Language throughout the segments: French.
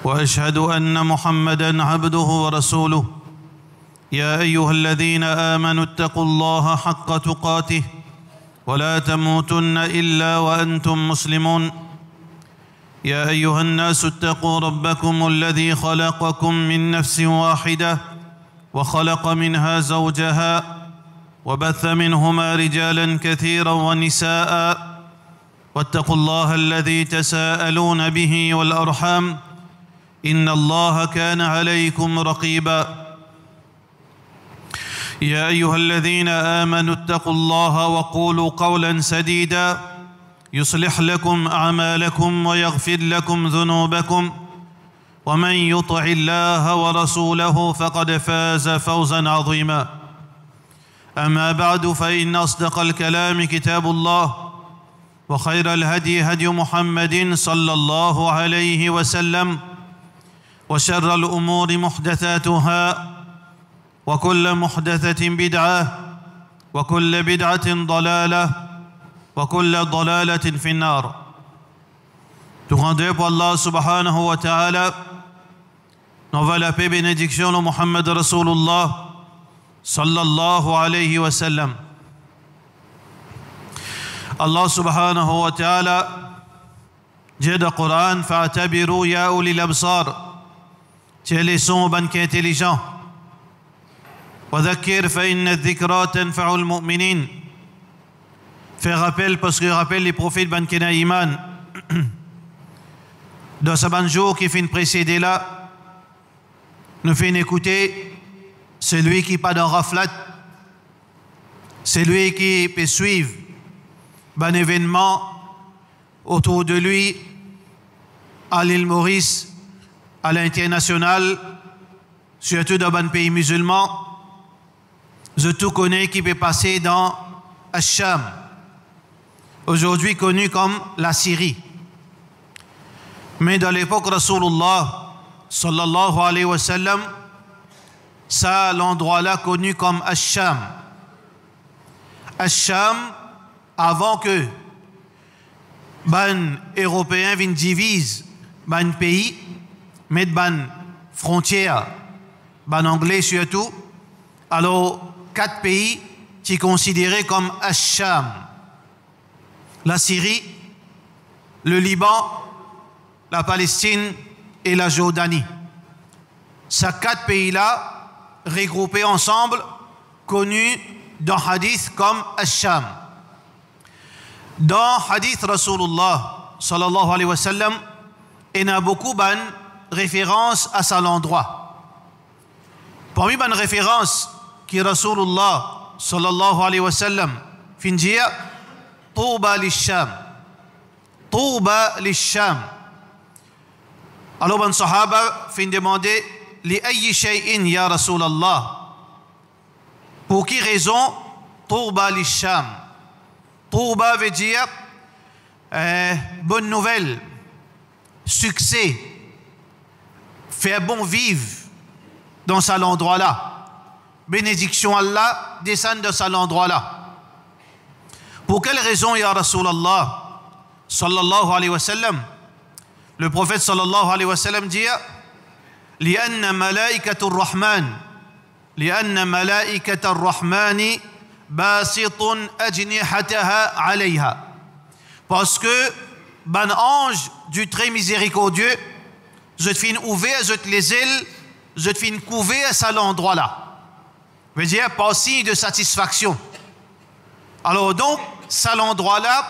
واشهد ان محمدا عبده ورسوله يا ايها الذين امنوا اتقوا الله حق تقاته ولا تموتن الا وانتم مسلمون يا ايها الناس اتقوا ربكم الذي خلقكم من نفس واحده وخلق منها زوجها وبث منهما رجالا كثيرا ونساء واتقوا الله الذي تساءلون به والارحام إن الله كان عليكم رقيبا يا أيها الذين آمنوا اتقوا الله وقولوا قولا سديدا يصلح لكم أعمالكم ويغفر لكم ذنوبكم ومن يطع الله ورسوله فقد فاز فوزا عظيما أما بعد فإن أصدق الكلام كتاب الله وخير الهدي هدي محمد صلى الله عليه وسلم وشر الأمور محدثاتها وكل محدثة بدعة وكل بدعة ضلالة وكل ضلالة في النار. Tout grandeur pour Allah subhanahu wa ta'ala. Nous la paix et bénédiction de Muhammad Rasulullah sallallahu alayhi wa sallam. Allah subhanahu wa ta'ala dit dans le Coran fa'tabiru ya ulil absar. Tiens les sons ban qui est intelligent. وذكر فإن الذكرى تنفع المؤمنين. Fais rappel parce que rappelle les prophètes ban qui n'a iman. Dans ce ban jour qui fin précédé là, nous fin écouter celui qui pas dans raflat, celui qui peut suivre ban événement autour de lui à l'île Maurice, à l'international, surtout dans un pays musulman. Je tout connais qui peut passer dans Al-Sham, aujourd'hui connu comme la Syrie. Mais dans l'époque Rasulullah sallallahu alayhi wa sallam, ça l'endroit là connu comme Al-Sham. Al-Sham, avant que ban Européens viennent divise ban pays, mais ban frontières, ban anglais surtout, alors 4 pays qui considérés comme Al-Sham: la Syrie, le Liban, la Palestine et la Jordanie. Ces 4 pays-là, regroupés ensemble, connus dans Hadith comme Al-Sham. Dans Hadith Rasulullah sallallahu alayhi wa sallam, il y a beaucoup de références à cet endroit. Parmi les références qui Rasulullah sallallahu alayhi wa sallam fin dire Touba lisham, Touba lisham. Alors les sahaba fin demander li ayyi shay'in ya Rasulallah, pour qui raison Touba lisham? Touba veut dire bonne nouvelle, succès, faire bon vivre dans cet endroit-là. Bénédiction Allah descend de cet endroit-là. Pour quelle raison, ya Rasulallah sallallahu alayhi wa sallam? Le prophète sallallahu alayhi wa sallam dit لأن ملائكة الرحمن لأن ملائكة الرحمن باسط أجنحتها عليها. Parce que ban ange du très miséricordieux, je te fin ouvert, je te les ailes, je te fin couvert à cet endroit-là. Veut dire par signe de satisfaction. Alors donc, cet endroit-là,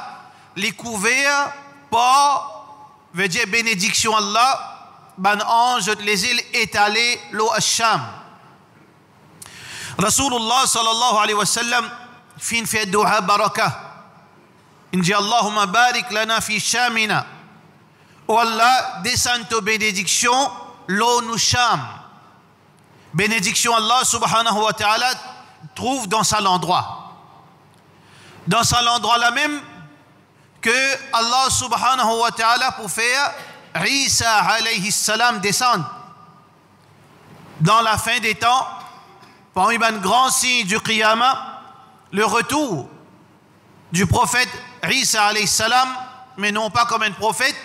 les couverts par, veut dire bénédiction Allah, ban ange de les îles étalées l'eau Al-Sham. Rasulullah sallallahu alayhi wa sallam fin fait dua baraka. Il dit Allahumma barik lana fi shamina. Oh Allah, descend ta bénédiction l'eau nous Sham. Bénédiction Allah subhanahu wa ta'ala trouve dans cet endroit. Dans cet endroit-là même que Allah subhanahu wa ta'ala pour faire Isa alayhi salam descendre. Dans la fin des temps, parmi les grands signes du Qiyamah, le retour du prophète Isa alayhi salam, mais non pas comme un prophète,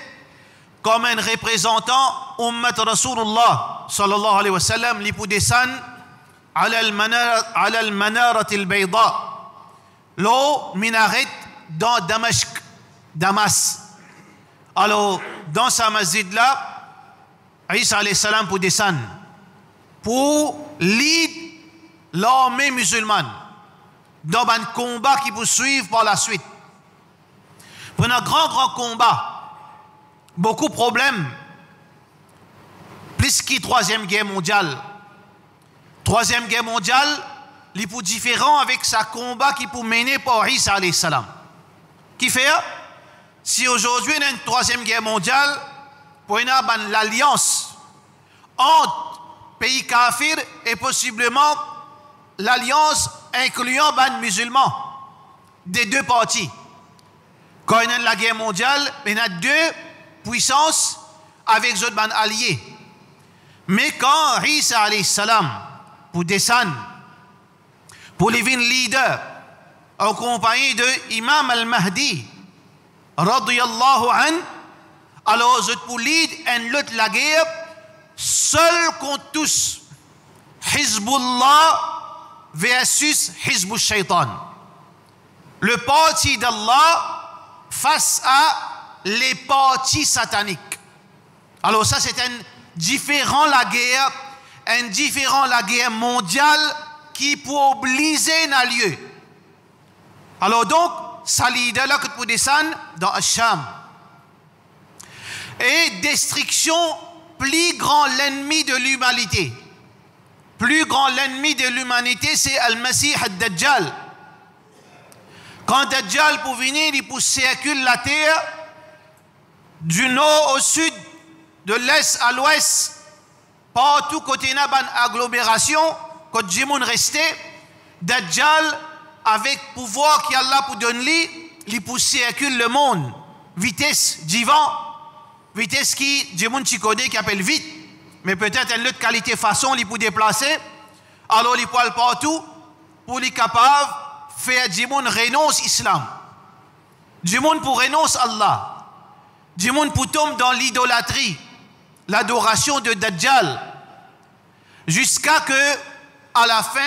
comme un représentant ummat Rasulullah sallallahu alayhi wa sallam li pou desan ala al-manarat al-bayda, lo minaret dans Damas. Alors dans sa masjid là, Isa alayhi salam pour descendre pour lead l'armée musulmane dans un combat qui peut suivre par la suite. Pendant un grand combat, beaucoup de problèmes, plus que Troisième Guerre mondiale. Troisième Guerre mondiale, il est différent avec sa combat qui peut mener par Isa alayhi salam. Qui fait, si aujourd'hui il y a une Troisième Guerre mondiale, pour l'alliance entre pays kafirs et possiblement l'alliance incluant les musulmans des deux parties. Quand il y a la guerre mondiale, il y a deux puissances avec les autres alliés. Mais quand Isa alayhi salam pour descendre, pour les leader en compagnie de Imam al-Mahdi radiyallahu an, alors je pour lead en lutte la guerre seul contre tous, Hizbullah versus Hizb al-Shaytan, le parti d'Allah face à les partis sataniques. Alors ça c'est un différent la guerre mondiale qui peut obliger n'a lieu. Alors donc ça leader là que pour descendre dans Asham et destruction plus grand l'ennemi de l'humanité. Plus grand l'ennemi de l'humanité, c'est Al-Masih al-Dajjal. Quand Dajjal pour venir, il pour circuler la terre du nord au sud, de l'est à l'ouest, partout côté n'a ban agglomération, quand Jimoun restait, Dajjal avec pouvoir qui Allah pour donner, il pour circuler le monde, vitesse divin, vitesse qui Jimoun Chikode qui appelle vite. Mais peut-être une autre qualité façon il pour déplacer, alors il peut aller partout pour les capable faire du monde renonce islam, du monde pour renonce Allah, du monde pour tomber dans l'idolâtrie, l'adoration de Dajjal, jusqu'à que à la fin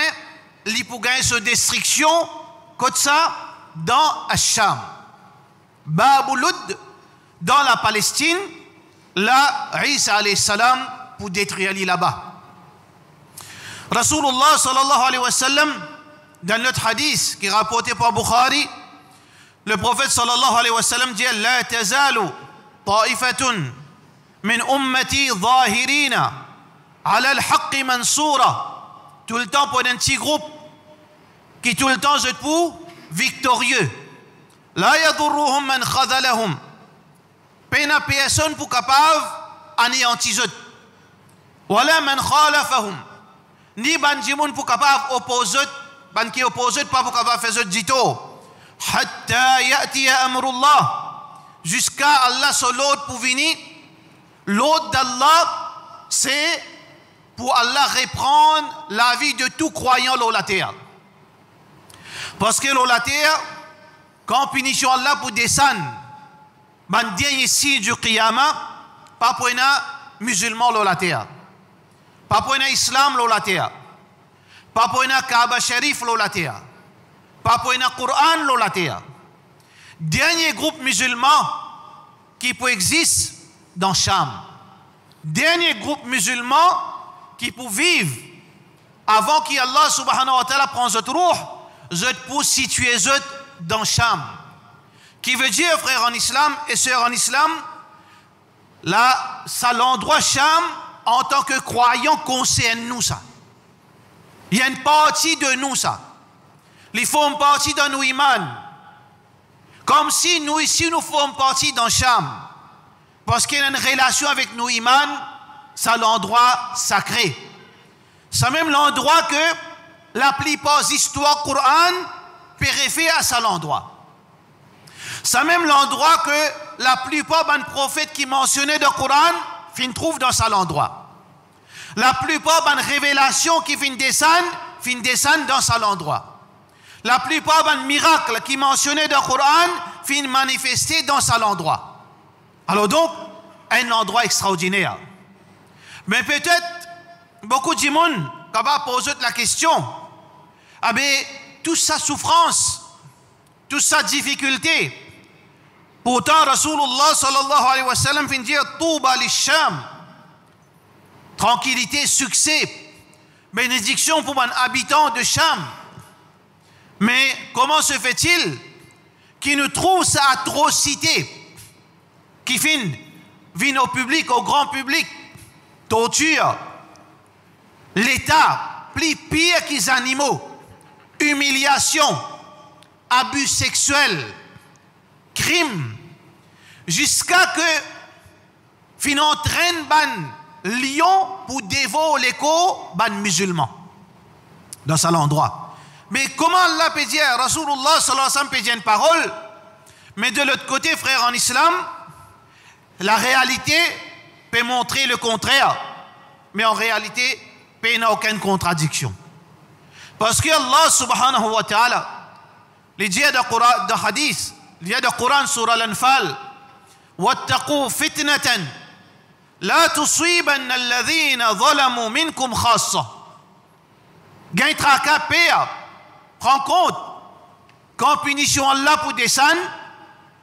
il pour gagner cette destruction comme ça dans Asham, Babulud dans la Palestine, là Isa alayhi salam pour détruire là-bas. Rasulullah sallallahu alayhi wa sallam, dans notre hadith qui est rapporté par Bukhari, le prophète sallallahu alayhi wa sallam dit La tazalu ta'ifatun min ummati zahirina ala al-haqqi mansura. Tout le temps pour un petit groupe qui tout le temps je pour victorieux. La yadurruhum man khadalahum. Pena personne pour capable anéantir. Wala man khalafahum, ni ban jimoun pour capable opposer, ban qui oppose pas pour capable faire dito, hatta ya'ti amrullah, jusqu'à Allah sur l'autre pour venir. L'autre d'Allah, c'est pour Allah reprendre la vie de tout croyant sur la terre. Parce que sur la terre, quand punition Allah pour descendre, ban dernier signe du Qiyamah, pas pour un musulman sur la terre. Pas pour un islam lo la terre, pas pour un Kaaba Sharif lo la terre, pas pour un Coran lo la terre. Dernier groupe musulman qui peut exister dans Cham. Dernier groupe musulman qui peut vivre avant qu'Allah subhanahu wa ta'ala prenne cette roue, je peux situer dans Cham. Qui veut dire, frère en islam et sœurs en islam, là, ça l'endroit Cham, en tant que croyants, concerne nous ça. Il y a une partie de nous ça. Il faut une partie de nous iman. Comme si nous ici nous faisons partie d'un Cham. Parce qu'il y a une relation avec nous iman, c'est l'endroit sacré. C'est même l'endroit que la plupart des histoires Coran périfèrent à cet endroit. C'est même l'endroit que la plupart des prophètes qui mentionnaient dans le Coran fin trouve dans cet endroit. La plupart des révélations qui fin descendent dans cet endroit. La plupart des miracles qui mentionnaient dans le Coran fin manifester dans cet endroit. Alors donc, un endroit extraordinaire. Mais peut-être, beaucoup de gens capables de poser la question, ah ben, toute sa souffrance, toute sa difficulté, pourtant, Rasulullah sallallahu alayhi wa sallam vient dire, Touba lisham, tranquillité, succès, bénédiction pour un habitant de Cham. Mais comment se fait-il qu'il nous trouve cette atrocité qui vient au public, au grand public, torture, l'état, plus pire qu'ils animaux, humiliation, abus sexuels, crimes, jusqu'à que fin entraîne ban lion pour dévorer les corps ban musulmans dans cet endroit. Mais comment Allah peut dire, Rasulullah sallallahu alayhi wa sallam peut dire une parole, mais de l'autre côté, frère en islam, la réalité peut montrer le contraire, mais en réalité, il n'y a aucune contradiction. Parce que Allah subhanahu wa ta'ala, les dieux de hadith, les dieux de Coran sur l'Anfal, وَاتَّقُوا فِتْنَةً لَا تُصِيبَنَّ الَّذِينَ ظَلَمُوا مِنْكُمْ خَاصَّةً. Gain traka péa, prends compte, quand punition Allah pour descendre,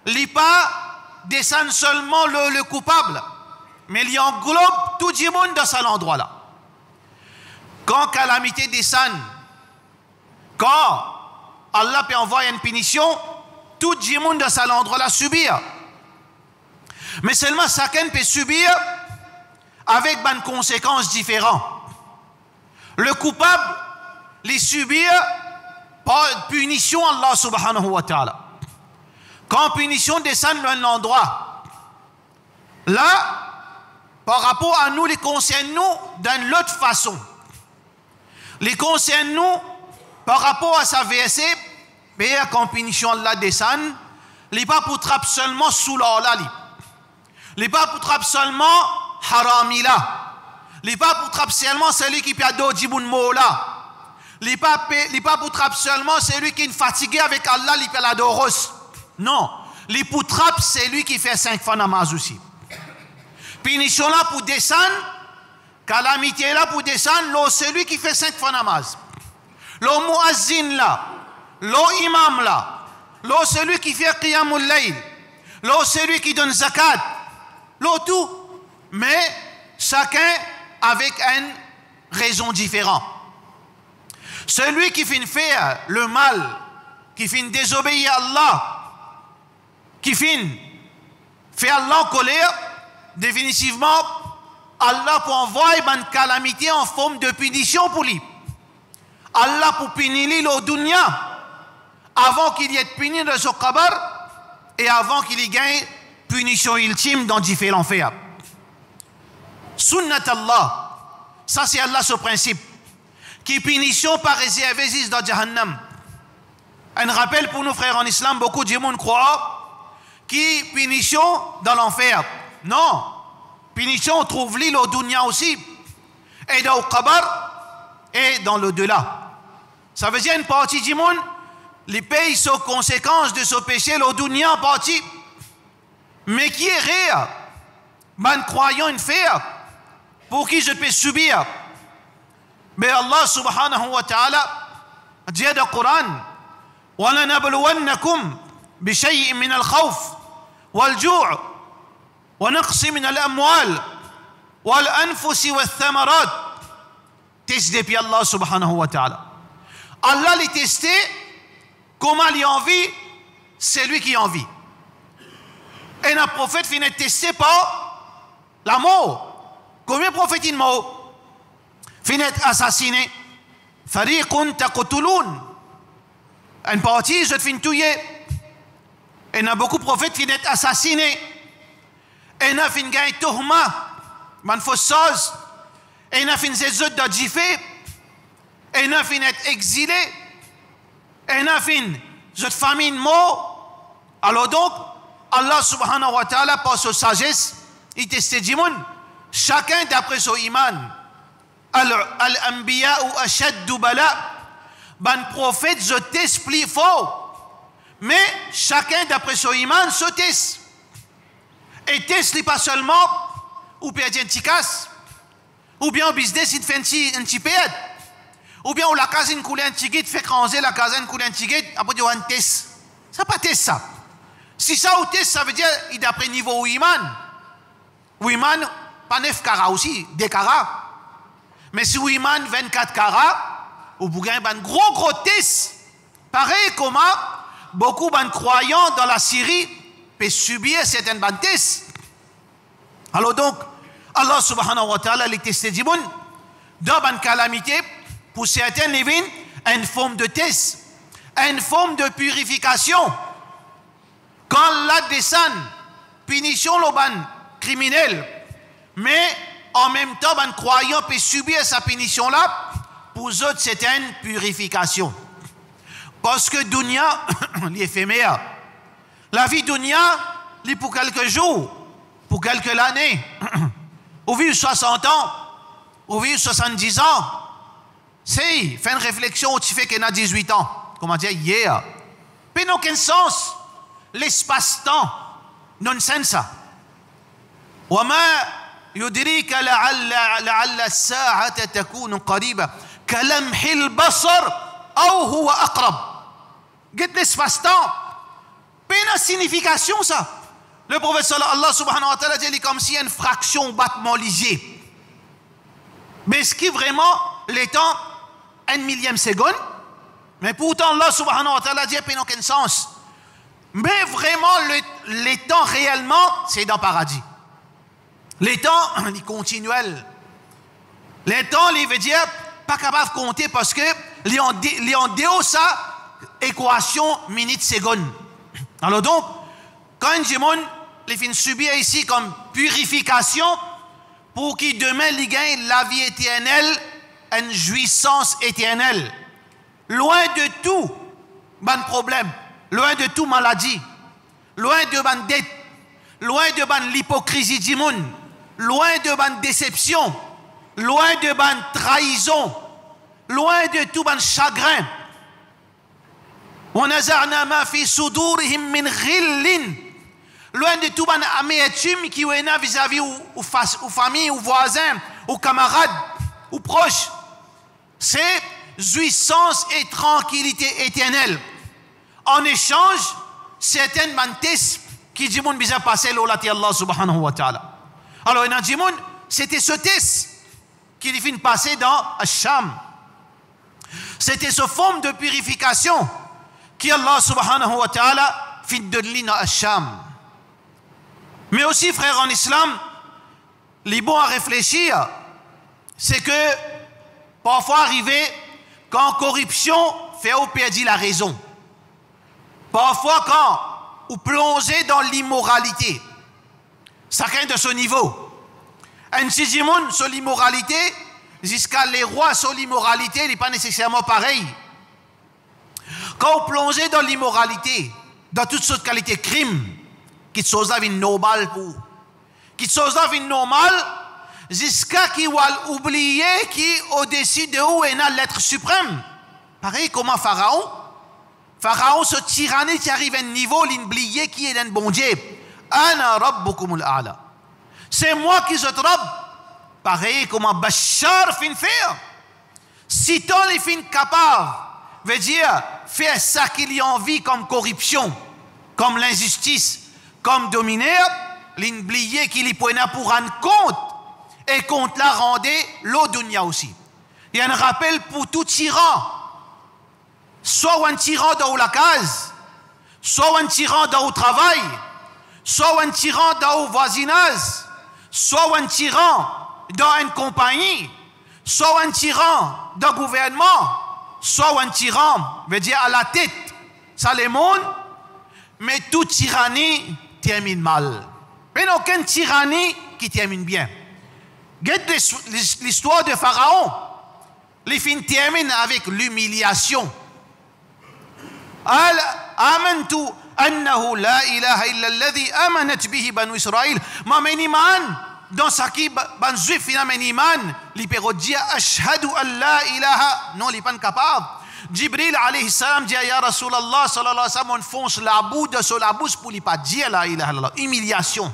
il pas descendre seulement le coupable, mais il englobe tout le monde dans cet endroit-là. Quand calamité descend, quand Allah peut envoyer une punition, tout le monde dans cet endroit-là subir. Mais seulement chacun peut subir avec des conséquences différentes. Le coupable les subir par punition Allah subhanahu wa ta'ala. Quand punition descend dans un endroit, là, par rapport à nous, les concerne nous d'une autre façon. Les concerne nous par rapport à sa VSC, mais quand punition Allah descend, il n'est pas pour trapper seulement sous l'Allah. Il n'est pas pour trapper seulement haramila. Il n'est pas pour trapper seulement celui qui peut avoir djiboun mola. Il n'est pas pour trapper seulement celui qui est fatigué avec Allah, il peut l'adorer. Non. Il est pour trapper celui qui fait 5 fois namaz aussi. Punition là pour descendre, calamité là pour descendre, celui qui fait 5 fois namaz. Le muazzin là, le imam là, celui qui fait qiyamul layl, celui qui donne zakat, tout. Mais chacun avec une raison différente. Celui qui fait faire le mal, qui fait désobéir à Allah, qui fait Allah en colère, définitivement, Allah peut envoyer une calamité en forme de punition pour lui. Allah pour punir lui au dunya avant qu'il y ait puni dans son kabar et avant qu'il y gagne punition ultime dans différents faits. Sunnat Allah, ça c'est Allah ce principe, qui punition par réservé dans Jahannam. Un rappel pour nous frères en islam, beaucoup de gens croient qui punition dans l'enfer. Non, punition on trouve l'île au dunya aussi, et dans le kabar et dans l'au-delà. Ça veut dire une partie du monde, les pays sont conséquences de ce péché, le dunya en partie, mais qui est réel, man croyant une faire, pour qui je peux subir. Mais Allah subhanahu wa ta'ala dit dans le Coran, وَلَنَبْلُوَنَّكُمْ بِشَيْءٍ مِنَ الْخَوْفِ وَالْجُوعِ وَنَقْصٍ مِنَ الْأَمْوَالِ وَالْأَنفُسِ وَالثَّمَرَاتِ. Test depuis Allah subhanahu wa ta'ala. Allah les testé, comment il en vit, c'est lui qui en vit. Et un prophète finit testé par la mort. Combien de prophètes sont morts? Finit assassiné. Fariqun taqtulun. Une partie, je te finis tuer. Et il y a beaucoup de prophètes qui sont assassinés. Et il y a fini gagner tohma, man fausse chose. Et il y a fini des autres de jifé. Et il y a fini être exilé. Et il y a fini cette famille mort. Alors donc, Allah subhanahu wa ta'ala, par sa sagesse, il testait du monde. Chacun d'après son iman. Al-anbiya ou ashaddu bala. Ben prophète, je teste plus fort. Mais chacun d'après son iman se teste. Et test n'est pas seulement ou perdre un petit casse, ou bien au business il fait un petit perte, ou bien où la case une coulée un petit guide fait cranger la case une coulée un petit guide, après il y a un test. Ça pas test ça. Si ça ou test, ça veut dire il d'après niveau Ouiman. Ouiman, pas 9 carats aussi, des carats. Mais si Ouiman 24 carats, ou vous gagnez un gros test. Pareil comme beaucoup de croyants dans la Syrie peuvent subir certaines bantes. Alors donc, Allah subhanahu wa ta'ala les testé du monde dans une calamité pour certains événements, une forme de test, une forme de purification. Quand la descend, punition le ban criminel, mais en même temps, un croyant peut subir sa punition là, pour eux autres, c'est une purification. Parce que dunya, l'éphémère, la vie dunya, c'est pour quelques jours, pour quelques années. Ou vivre 60 ans, ou vivre 70 ans. C'est, fais une réflexion, tu fais qu'il a 18 ans. Comment dire, hier. Mais n'a aucun sens. L'espace-temps, nonsense. وما يدريك لعل الساعة تكون قريبة كلمح البصر أو هو أقرب. Get l'espace-temps. Pas une signification ça. Le prophète Allah subhanahu wa ta'ala dit comme si une fraction battement léger. Mais ce qui est vraiment les temps, 1 millième seconde. Mais pourtant Allah subhanahu wa ta'ala dit pas aucun sens. Mais vraiment les temps réellement, c'est dans le paradis. Les temps, ils continuels. Les temps, ils veut dire pas capable de compter parce que les en déo ça équation minute seconde. Alors donc, quand un démon les fin subir ici comme purification pour qu'il demain il gagne la vie éternelle, une jouissance éternelle. Loin de tout ban problème, loin de tout maladie, loin de ban dette, loin de ban l'hypocrisie du monde, loin de ban déception, loin de ban trahison, loin de tout ban chagrin. وَنَزَعْنَا مَا فِي صُدُورِهِمْ مِنْ غِلٍّ. Loin de tout ban amertume qui est là vis-à-vis ou famille, ou voisins, ou camarades, ou proches. C'est jouissance et tranquillité éternelle. En échange, certaines bantes qui disent qu'on bisa passer l'olati Allah subhanahu wa ta'ala. Alors, il a dit c'était ce test qui est passé dans Asham. C'était ce forme de purification qui Allah subhanahu wa ta'ala fit de l'ina Asham. Mais aussi, frères en islam, les bons à réfléchir, c'est que parfois arriver quand corruption fait ou perdre la raison. Parfois quand vous plongez dans l'immoralité, chacun de ce niveau. Un sixième sur l'immoralité, jusqu'à les rois sur l'immoralité, il n'est pas nécessairement pareil. Quand vous plongez dans l'immoralité, dans toutes sortes de qualités, crimes, qui sont là normal pour, qui sont là normal, jusqu'à qui va oublier qui au-dessus de où est l'être suprême. Pareil comme Pharaon. Pharaon, ce tyrannie qui arrive à un niveau, l'oublier qui est un bon Dieu. Ana rabbukumul a'la. C'est moi qui suis Rabb. Pareil comme Bachar fin faire. Si tant les fins capables, veut dire faire ça qu'il y a envie comme corruption, comme l'injustice, comme dominer, l'oublier qu'il y a pour rendre compte, et compte la rendait l'eau dunya aussi. Il y a un rappel pour tout tyran. Soit un tyran dans la case, soit un tyran dans le travail, soit un tyran dans le voisinage, soit un tyran dans une compagnie, soit un tyran dans le gouvernement, soit un tyran, veut dire à la tête, ça les mondes, mais toute tyrannie termine mal. Mais aucune tyrannie qui termine bien. Regardez l'histoire de Pharaon. Les films terminent avec l'humiliation. آمنت أنه لا إله إلا الذي آمنت به بنو إسرائيل ما من إيمان dans sa qui ban juif finalement iman li peut dire ashhadu an la ilaha non li pas capable. Jibril alayhi salam dit ya Rasulallah sallallahu alayhi wa sallam on fonce la bouche sur la bouche pour lui pas dire la ilaha illallah. Humiliation.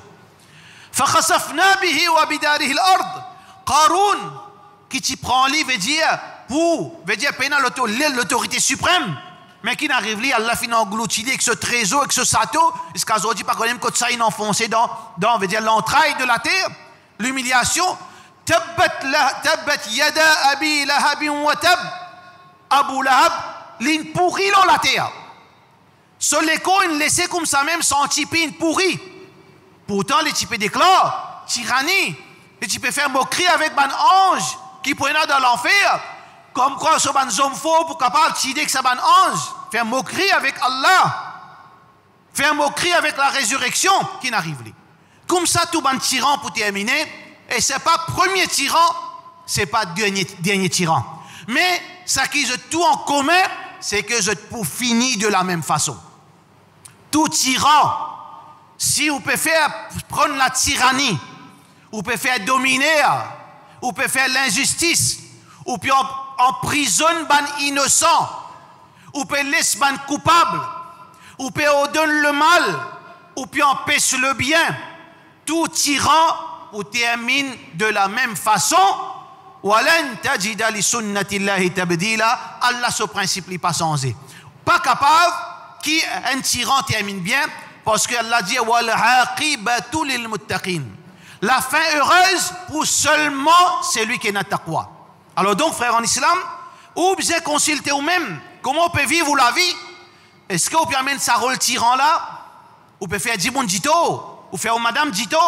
فَخَسَفْنَا بِهِ وَبِدَارِهِ الْأَرْضِ. Qaroun, qui t'y prend lui, veut dire, pendant l'autorité suprême, mais qui n'arrive pas, Allah finit englouti avec ce trésor, avec ce château, jusqu'à aujourd'hui, pas quand même que ça, il enfoncé dans veut dire, l'entraille de la terre, l'humiliation. Tabbat yada abi lahabin wa tab. Abu Lahab, l'in pourri dans la terre. Sur l'écho, il laissait comme ça même son type pourri. Pourtant, les types déclarent tyrannie. Les types faire moquerie avec un ange qui prenait dans l'enfer. Comme quoi, ce ban homme faux pour capable de dire que c'est un ange. Faire moquerie avec Allah. Faire moquerie avec la résurrection qui n'arrive pas. Comme ça, tout ban tyran pour terminer. Et ce n'est pas premier tyran, ce n'est pas dernier tyran. Mais ce qui a tout en commun, c'est que je pour finir de la même façon. Tout tyran, si vous pouvez faire prendre la tyrannie, vous pouvez faire dominer, vous pouvez faire l'injustice, ou puis emprisonner les innocents, ou puis laisser les coupables, ou puis ordonner le mal, ou puis empêcher le bien. Tout tyran ou termine de la même façon. Walan tajida li sunnatillahi tabdila. Allah, ce principe n'est pas changé. Pas capable qui un tyran termine bien, parce qu'Allah dit wal aqibatu lil muttaqin. La fin heureuse pour seulement celui qui est taqwa. Alors donc, frères en islam, ou bien consulter vous-même comment on peut vivre la vie. Est-ce qu'on peut amener sa rôle tyran là, ou peut faire djibon dito, ou faire madame dito,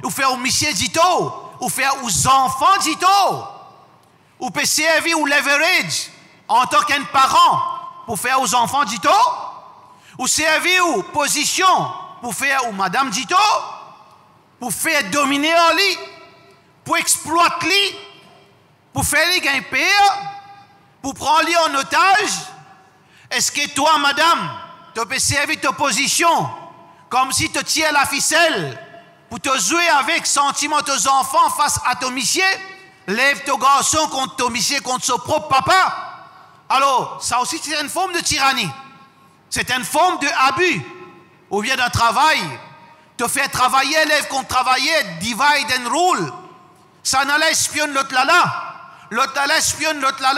ou faire aux monsieur dito, ou faire aux enfants dito, ou peut servir ou leverage en tant qu'un parent pour faire aux enfants dito, ou servir aux position pour faire aux madame dito, pour faire dominer en lui, pour exploiter lui, pour faire lui gagner pire, pour prendre lui en otage. Est-ce que toi, madame, tu peux servir ta position comme si tu tirais la ficelle pour te jouer avec sentiment tes enfants face à ton monsieur? Lève ton garçon contre ton monsieur, contre son propre papa. Alors, ça aussi, c'est une forme de tyrannie. C'est une forme d'abus. Ou bien d'un travail. Te faire travailler, élève contre travailler, divide and rule. Ça n'allait espionner l'autre là. L'autre là espionne l'autre là.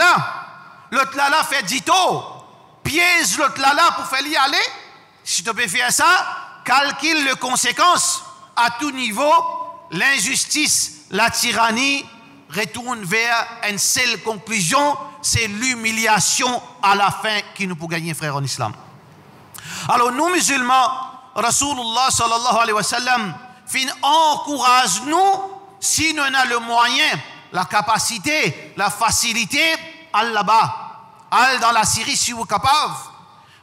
L'autre là fait dito. Piège l'autre là pour faire y aller. Si tu peux faire ça, calcule les conséquences. À tout niveau, l'injustice, la tyrannie retourne vers une seule conclusion, c'est l'humiliation à la fin qui nous peut gagner, frères en islam. Alors nous musulmans, Rasulullah sallallahu alayhi wa sallam encourage nous, si nous avons le moyen, la capacité, la facilité, à là-bas, à dans la Syrie si vous êtes capable.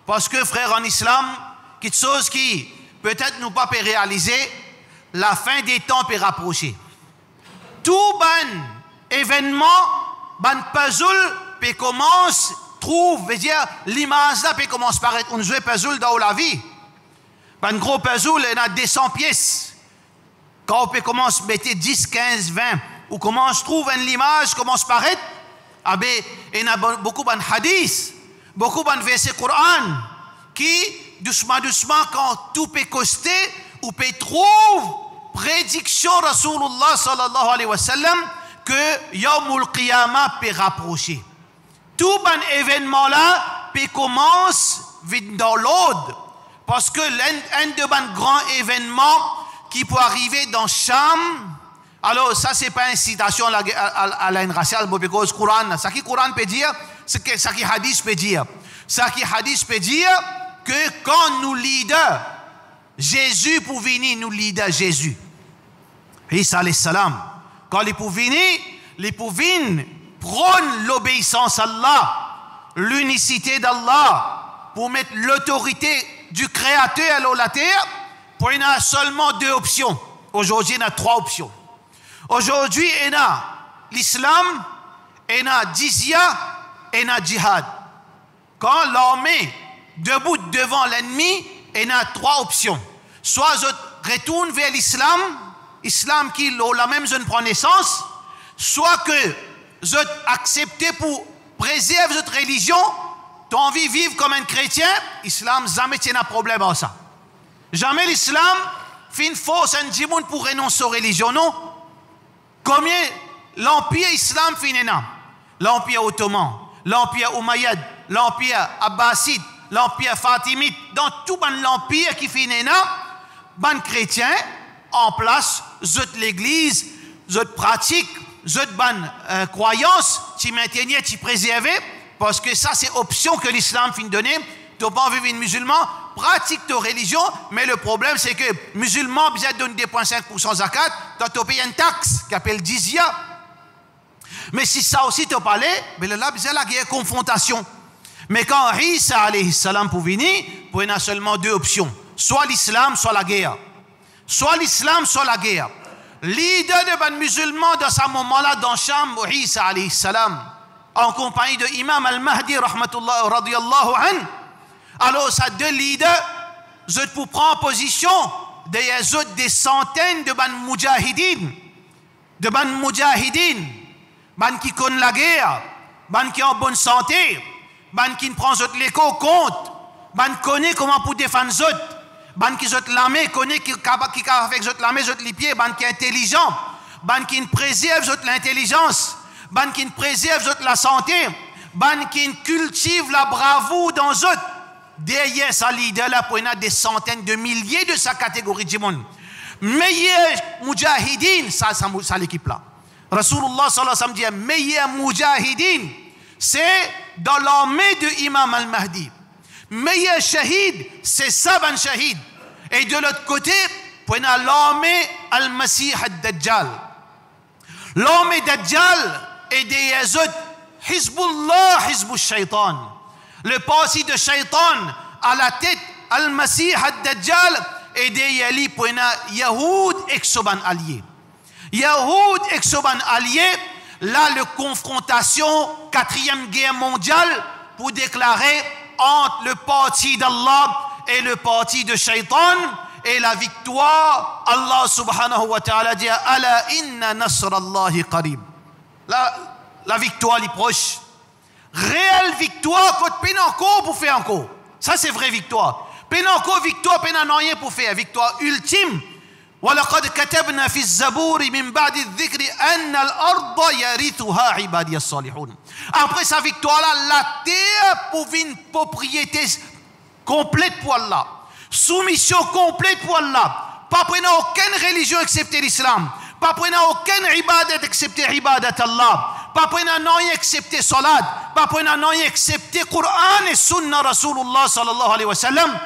Parce que, frères en islam, quelque chose qui peut-être nous pas réaliser, la fin des temps peut rapprocher. Tout bon événement, bon puzzle peut commencer, veut dire l'image là peut commencer par être un jeu puzzle dans la vie. Un gros puzzle, il y a 200 pièces. Quand on peut commencer à mettre 10, 15, 20, ou comment se trouve une image, commence par être, il y a beaucoup de hadiths, beaucoup de versets Coran, qui, doucement, quand tout peut coster, ou peut trouver prédiction Rasulullah sallallahu alayhi wa sallam que Yawmul Qiyamah peut rapprocher. Tout bon événement là peut commencer dans l'autre. Parce que l'un de bon grands événements qui peut arriver dans Cham, alors ça c'est pas une citation à la haine raciale, parce que Coran, ça qui Coran peut dire, c'est que ça qui hadith peut dire. Ça qui hadith peut dire que quand nous leaders, Jésus pour venir nous leader Jésus. Isa alayhi salam. Quand il pour venir prône l'obéissance à Allah, l'unicité d'Allah, pour mettre l'autorité du Créateur à la terre, pour il y a seulement 2 options. Aujourd'hui, il y a 3 options. Aujourd'hui, il y a l'islam, il y a jizya, et il y a djihad. Quand l'armée debout devant l'ennemi, il y a 3 options. Soit je retourne vers l'islam, islam qui la même zone prend naissance, soit que je accepte pour préserver cette religion, tu as envie de vivre comme un chrétien, l'islam jamais tient un problème en ça. Jamais l'islam fin force un djimoun pour renoncer aux religions, non? Combien l'empire islam finena? L'empire ottoman, l'empire umayyad, l'empire abbasside, l'empire fatimide, dans tout l'empire qui finena, ban chrétiens en place, zot l'église, zot pratique, zot ban croyance, tu maintenais, tu préservais, parce que ça c'est option que l'islam fin donner. Tu n'as pas envie de musulman, pratique ta religion, mais le problème c'est que musulman besoin de donner 2,5% zakat, tu as payé une taxe qui s'appelle jizya. Mais si ça aussi te parlait, ben là, c'est la guerre confrontation. Mais quand Isa alayhi salam pour venir, il y a seulement deux options. Soit l'islam, soit la guerre. Soit l'islam, soit la guerre. Leader de ban musulmans dans ce moment-là, dans Cham, Isa alayhi salam, en compagnie de Imam al-Mahdi, rahmatullah, radiyallahu anhu. Alors, ça deux leaders, vous pour prendre position, des centaines de ban mujahidines, ban qui connaissent la guerre, ban qui est en bonne santé, ban qui ne prend l'écho compte, ban connaît comment pour défendre les autres, ban qui zot l'armée, connaît qui avec zot l'armée, zot les pieds, ban qui est intelligent, ban qui préserve zot l'intelligence, ban qui préserve zot la santé, ban qui cultive la bravoure dans zot. Derrière sa leader là, pour des centaines de milliers de sa catégorie de monde. Meilleur mujahidin, ça l'équipe là. Rasulullah sallallahu alayhi wa sallam dit meilleur mujahidin, c'est dans l'armée de Imam al-Mahdi. Meilleur shahid, c'est Saban shahid. Et de l'autre côté, pour l'armée al-Masih al-Dajjal. L'armée Dajjal et des Yazid, Hizbullah, Hizbul Shaitan. Le parti de Shaitan à la tête al-Masih al-Dajjal et des Yali pour Yahoud et Soban alliés. Yahoud et Soban alliés, là, la confrontation, 4e guerre mondiale, pour déclarer entre le parti d'Allah et le parti de Shaitan, et la victoire, Allah subhanahu wa ta'ala dit Ala inna nasrallahi qarib. La victoire est proche. Réelle victoire, quand peine encore pour faire encore. Ça, c'est vraie victoire. Peine encore victoire, peine en rien pour faire. Victoire ultime. وَلَقَدْ كَتَبْنَا فِي الزَّبُورِ مِنْ بَعْدِ الذِّكْرِ أَنَّ الْأَرْضَ يَرِثُهَا عِبَادِيَ الصَّالِحُونَ. Après sa victoire-là, la terre pour une propriété complète pour Allah. Soumission complète pour Allah. Pas prenant aucune religion excepté l'islam. Pas prenant aucune ibadat excepté ibadat Allah. Pas prenant rien excepté salat. Pas prenant rien excepté Coran et Sunna Rasulullah sallallahu alayhi wa sallam.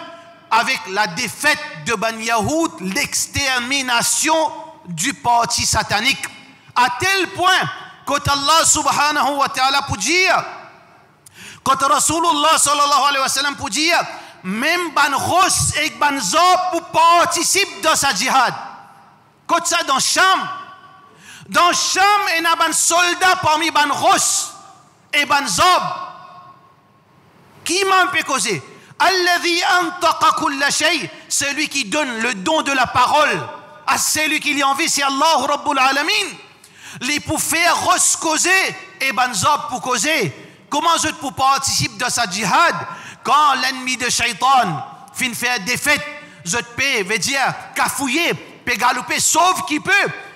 Avec la défaite de Ban Yahoud, l'extermination du parti satanique. À tel point, quand Allah subhanahu wa ta'ala peut dire, quand Rasulullah sallallahu alayhi wa sallam peut dire, même Ban Ros et Ban Zob pour participer dans sa djihad. Quand ça dans Cham, il y a un soldat parmi Ban Ros et Ban Zob. Qui m'a fait causer? Celui qui donne le don de la parole à celui qui lui envie, c'est Allah Rabbul Alamin. Les pour faire Ros causer et Ban Zob pour causer. Comment je peux participer dans sa djihad quand l'ennemi de Shaitan fin faire défaite? Je peux, veut dire, cafouiller, peut galoper, sauf qui peut.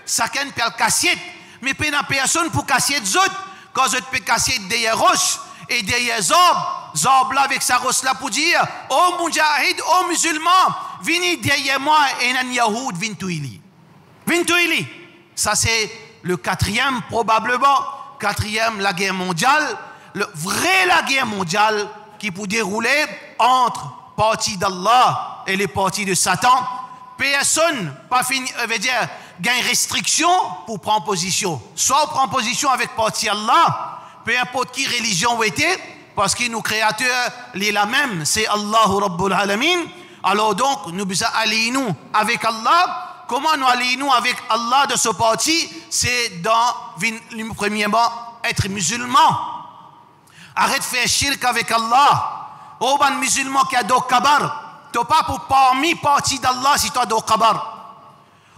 Chacun peut le casser, mais pas personne pour casser les autres. Quand je peux casser des roches et des Zob là avec sa roche là pour dire, oh mujahid, oh musulman, venez derrière moi et un Yahoud, vintouili. Ça c'est le 4e probablement, 4e la guerre mondiale, la guerre mondiale qui peut dérouler entre parti d'Allah et les partis de Satan. Personne pas fini, veut dire gagne restriction pour prendre position. Soit on prend position avec parti Allah, peu importe qui religion ou était, parce que nos créateurs, les la même, c'est Allah Rabbul Alamin. Alors donc, nous devons aller nous avec Allah. Comment nous aller nous avec Allah de ce parti? C'est dans, premièrement, être musulman. Arrête de faire shirk avec Allah. Oh, ban musulman qui a do kabar. Tu n'as pas pour parmi parti d'Allah si tu as do kabar.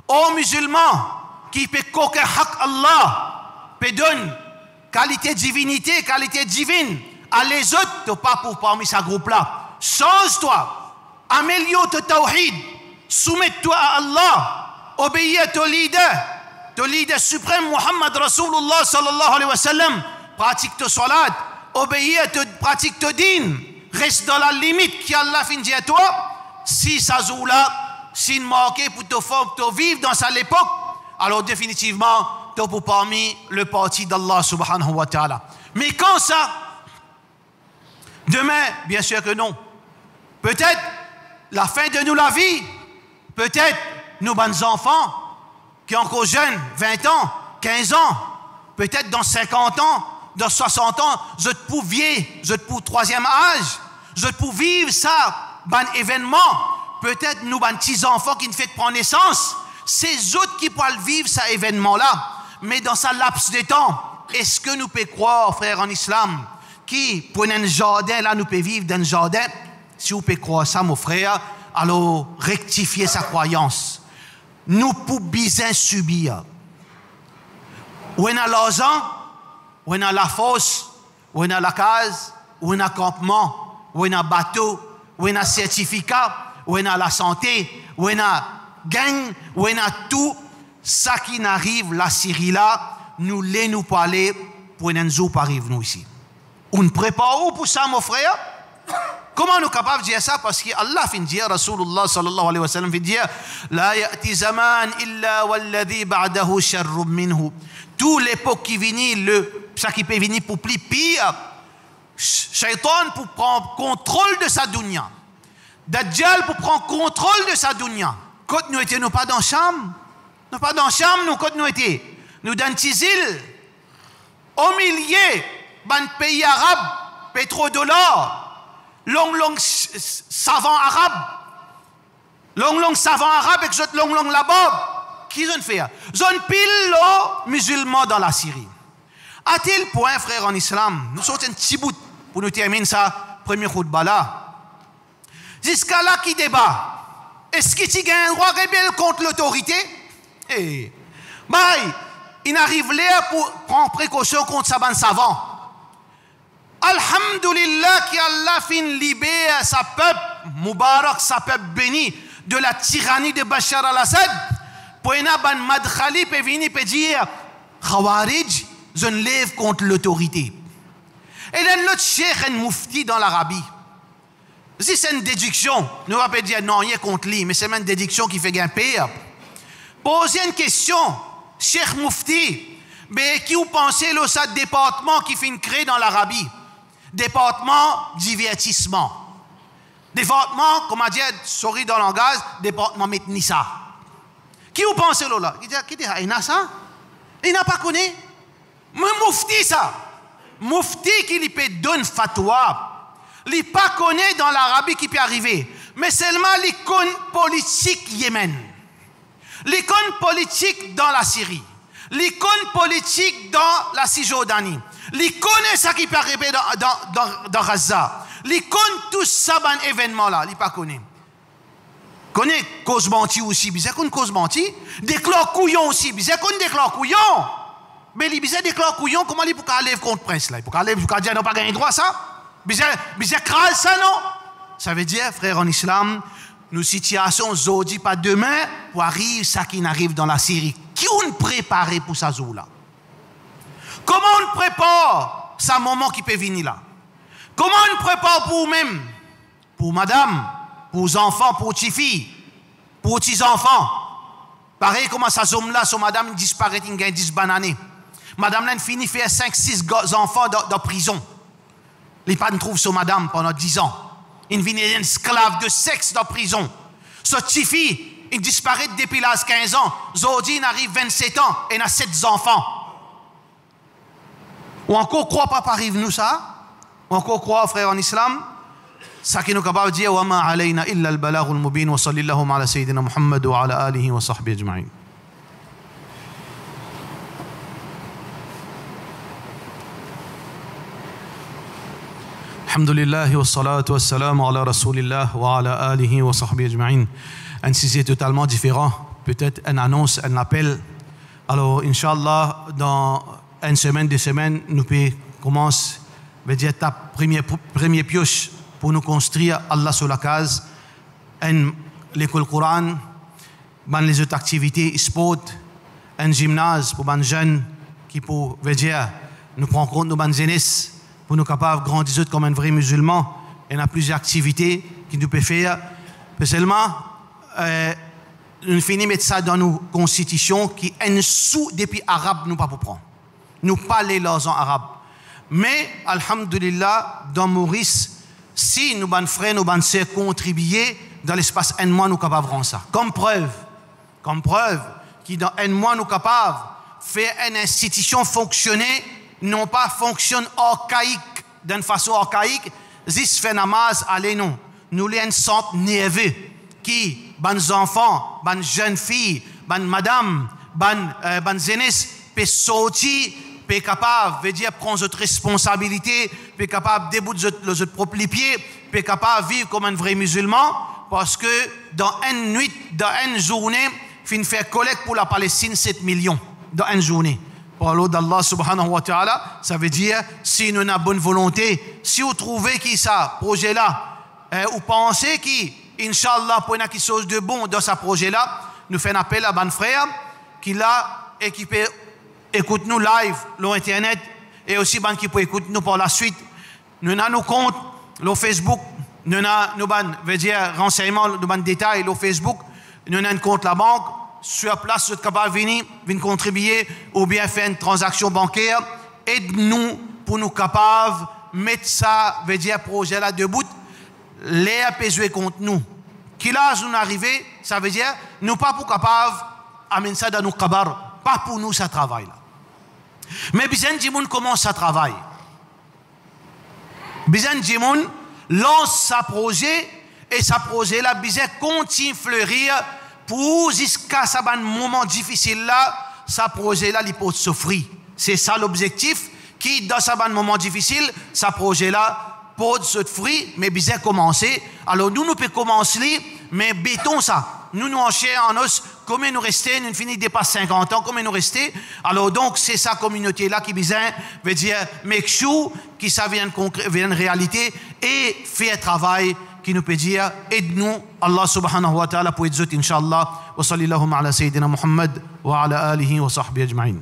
Oh, musulman qui peut coquer haq Allah, peut donner qualité divinité, qualité divine. À les autres, tu n'as pas pour parmi ce groupe-là. Change-toi. Améliore ton tawhid. soumets-toi à Allah, obéis à ton leader suprême Muhammad Rasulullah sallallahu alayhi wa sallam, pratique ton salat, obéis à ton, pratique ton din, reste dans la limite qu'Allah fin dit à toi. Si ça joue là, si manqué pour te vivre dans cette époque, alors définitivement, tu es parmi le parti d'Allah subhanahu wa ta'ala. Mais quand ça? Demain, bien sûr que non. Peut-être la fin de nous la vie, peut-être nos bons enfants qui sont encore jeunes, 20 ans, 15 ans, peut-être dans 50 ans, dans 60 ans, je peux vivre, je peux troisième âge, je peux vivre ça, ban événement. Peut-être nous, ban petits enfants qui ne font prendre naissance, c'est autres qui peuvent vivre cet événement-là. Mais dans ce laps de temps, est-ce que nous pouvons croire, frères en islam, qui, pour un jardin, là, nous pouvons vivre dans un jardin? Si vous pouvez croire ça, mon frère, alors rectifiez sa croyance. Nous pouvons bien subir. Ou on a l'argent, ou on a la fosse, ou on a la case, ou on a campement, ou on a bateau, ou on a certificat, ou on a la santé, ou on a gang, ou on a tout. Ça qui n'arrive, la Syrie là, nous nous parler pour un jour pas arrive nous ici. On prépare où pour ça, mon frère? Comment nous sommes capables de dire ça? Parce qu'Allah fin dire, Rasulullah sallallahu alayhi wa sallam fin dire, la ya'ti zaman illa walladhi ba'dahu sharrun minhu. Tout l'époque qui vient, ça qui peut venir pour plus pire, Shaitan pour prendre contrôle de sa dunya. Dajjal pour prendre contrôle de sa dunya. Quand nous étions, nous pas dans la chambre. Nous pas dans la chambre, nous, quand nous étions. Nous dans Tizil, au milieu d'un pays arabe, pétrodollar, long savant arabe, long savant arabe et que long là-bas, qui ont fait? Ils ont pile musulmans dans la Syrie. À tel point, frère en islam, nous sortons un petit bout pour nous terminer ça, premier khutbah là. Jusqu'à là qui débat. Est-ce qu'il y a un droit rebelle contre l'autorité? Eh, bye. Il arrive là pour prendre précaution contre sa bande savant. Alhamdulillah qui Allah fin libère sa peuple, Moubarak, sa peuple béni, de la tyrannie de Bachar al-Assad. Pour une ban madkhali peut venir et dire Khawarij, je ne lève contre l'autorité. Et là, l'autre cheikh un moufti dans l'Arabie. Si c'est une déduction, nous ne va pas dire non, il est contre lui, mais c'est même une déduction qui fait gagner. Posez une question, cheikh moufti, mais qui vous pensez le ça département qui fait créer dans l'Arabie? Département divertissement. Département, comment dire, sorry dans le langage, département metnissa. Qui vous pensez là? Qui dit, il n'a ça? Il n'a pas connu. Mais moufti ça. Moufti qui lui peut donner fatwa. Il pas connaît dans l'Arabie qui peut arriver. Mais seulement l'icône politique Yémen. L'icône politique dans la Syrie. L'icône politique dans la Cisjordanie. L'icône ça qui peut arriver dans Gaza. L'icône tout ça, un événement là, il pas connaît. Connaît cause menti aussi, bizarre qu'on cause menti. Déclare couillon aussi, bizarre qu'on déclare couillon. Mais il bizarre déclare couillon, comment il peut aller contre prince là? Il peut aller pour dire non pas gagner droit ça? Bizarre crase ça non? Ça veut dire frère en islam, nos situations aujourd'hui pas demain pour arriver ça qui n'arrive dans la Syrie. Qui on prépare pour ça jour là? Comment on prépare ça moment qui peut venir là? Comment on prépare pour vous-même, pour madame, pour les enfants, pour les filles, pour les petits-enfants? Pareil, comment ça zone là, son madame disparaît, il gagne 10 bananes. Madame là, finit faire 5-6 enfants dans prison. Les pas ne trouvent son madame pendant 10 ans. Il vient un esclave de sexe dans prison. Ce petit fille, il disparaît depuis l'âge 15 ans. Aujourd'hui, il arrive 27 ans et il a 7 enfants. Ou encore croit pas arrive nous ça? Ou encore croit, frère en islam? Ça qui nous capable de dire wa ma alayna illa al-balaghul mubin wa sallallahu ala sayyidina Muhammad wa ala alihi wa sahbihi ajma'in. Alhamdulillah wa salatu wa salam ala rasulillah wa ala alihi wa sahbihi ajma'in. Un sujet totalement différent, peut-être une annonce, un appel. Alors, Inch'Allah, dans une semaine, 2 semaines, nous pouvons commencer, veut dire, ta première pioche pour nous construire Allah sur la case, l'école Coran, les autres activités, sport, un gymnase pour les jeunes qui pour veut dire nous prend compte de nos jeunesse pour nous capables de grandir comme un vrai musulman. Il y a plusieurs activités qui nous peuvent faire. Seulement, nous finissons mettre ça dans nos constitutions qui est sous depuis arabe nous pas pour prendre. Nous parlons leurs en arabe. Mais, alhamdulillah, dans Maurice, si nous, ban frères, nous, ban sœurs, contribuer dans l'espace un mois, nous sommes capables de rendre ça. Comme preuve, qui dans un mois, nous sommes capables de faire une institution fonctionner, non pas fonctionne archaïque, d'une façon archaïque, zis fait namaz, allez non. Nous, les un centre nerveux, qui, ban enfants, ban jeunes filles, ban madame, ban jeunesse, peut sortir, peut capable, veut dire prendre votre responsabilité, peut capable débouter votre propre pied, peut capable vivre comme un vrai musulman, parce que dans une nuit, dans une journée, fin faire collecte pour la Palestine 7 millions dans une journée. Pour l'eau d'Allah subhanahu wa ta'ala, ça veut dire si nous avons bonne volonté, si vous trouvez qui ça projet là, ou pensez qui Inch'Allah pour quelque chose de bon dans ce projet là, nous faisons appel à ban frère qui l'a équipé. Écoute nous live, l'internet, et aussi ban qui peut écouter nous par la suite. Nous avons nos comptes, le Facebook, nous avons nos ban, veut dire renseignements, nos ban détails, le Facebook, nous avons un compte la banque, sur place, vous êtes capable de venir contribuer ou bien faire une transaction bancaire. Aide-nous pour nous capables de mettre ça, veut dire projet là debout, les apaiser contre nous. Qui là, nous arrivons, ça veut dire, nous pas pour capables d'amener ça dans nos kabar, pas pour nous ça travaille là. Mais Bizan Djimoun commence à travailler. Bizan Djimoun lance sa projet et sa projet là, Bizan continue à fleurir pour jusqu'à ce moment difficile là, sa projet là, il peut souffrir. C'est ça l'objectif qui, dans ce moment difficile, sa projet là, peut se fruit, mais Bizan commencer. Alors nous pouvons commencer, mais béton ça. Nous enchaînons en os, combien nous rester, nous finissons dépasse 50 ans, combien nous rester. Alors donc, c'est sa communauté-là qui veut dire, make sure que ça vienne de réalité et fait un travail qui nous peut dire, aide-nous, Allah subhanahu wa ta'ala, pour aider, Inch'Allah, wa sallallahu ala sayyidina Muhammad, wa ala alihi wa sahbihi ajma'in.